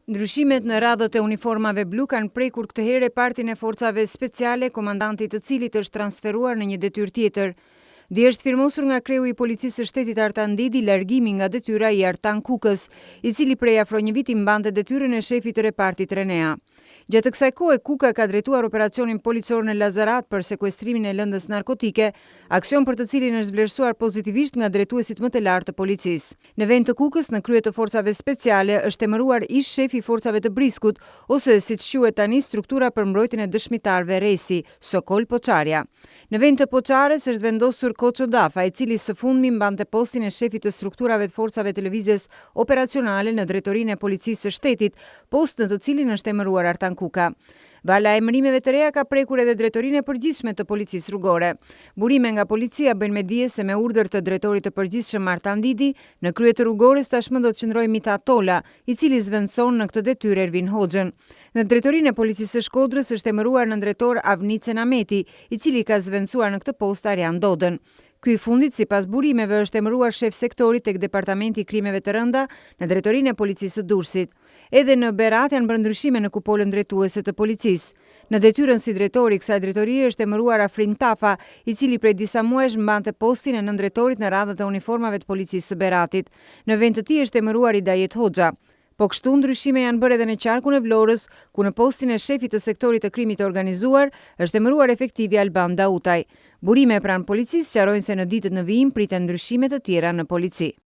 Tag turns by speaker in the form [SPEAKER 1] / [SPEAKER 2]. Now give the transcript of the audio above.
[SPEAKER 1] Ndryshimet në radhët e uniformave blu kanë prekur këtë herë partin e forcave speciale, komandanti të cilit është transferuar në një detyrë tjetër. Dje është firmosur nga kreu i policisë së shtetit Artan Dedi largimi nga detyra i Artan Kukës, i cili prej afro një viti mbante detyrën e shefit të repartit Renea. Gjatë kësaj kohe, Kuka ka drejtuar operacionin policor në Lazarat për sekuestrimin e lëndës narkotike, aksion për të cilin është vlerësuar pozitivisht nga drejtuesit më të lartë të policisë. Në vend të Kukës, në krye të forcave speciale, është emëruar ish shefi i forcave të Briskut, ose siç quhet tani struktura për mbrojtjen e dëshmitarëve Resi, Sokol Poçarja. Në vend të Poçares është vendosur Koço Dafa, i cili së fundmi mbante postin e shefit të strukturave të forcave të lëvizjes operacionale në drejtorinë e policisë së shtetit, post në të cilin është emëruar Artan Kuka. Vala e emërimeve të reja ka prekur edhe drejtorinë e përgjithshme të policisë rrugore. Burime nga policia bëjnë me dije se me urdhër të drejtorit të përgjithshëm Artan Didi, në krye të rrugores tashmë do të qëndrojë Mita Tola, i cili zvendëson në këtë detyrë Ervin Hoxhën. Në drejtorinë e policisë së Shkodrës është emëruar nëndrator Avnicen Ameti, i cili ka zvendësuar në këtë post Arjan Dodën. Ky i fundit, sipas burimeve, është emëruar shef sektori tek Departamenti i Krimeve të Rënda në drejtorinë e policisë së Durrësit. Edhe në Berat janë bërë ndryshime në kupolën drejtuese të policisë. Në detyrën si drejtori i kësaj drejtorie është emëruar Afrin Tafa, i cili prej disa muajsh mbante postin e nëndrejtorit në radhët e uniformave të policisë së Beratit. Në vend të tij është emëruar Idajet Hoxha. Po kështu ndryshime janë bërë edhe në qarkun e Vlorës, ku në postin e shefit të sektorit të krimit të organizuar është emëruar efektivi Alban Dautaj. Burime pranë policisë sqarojnë se në ditët në vijim priten ndryshime të tjera në polici.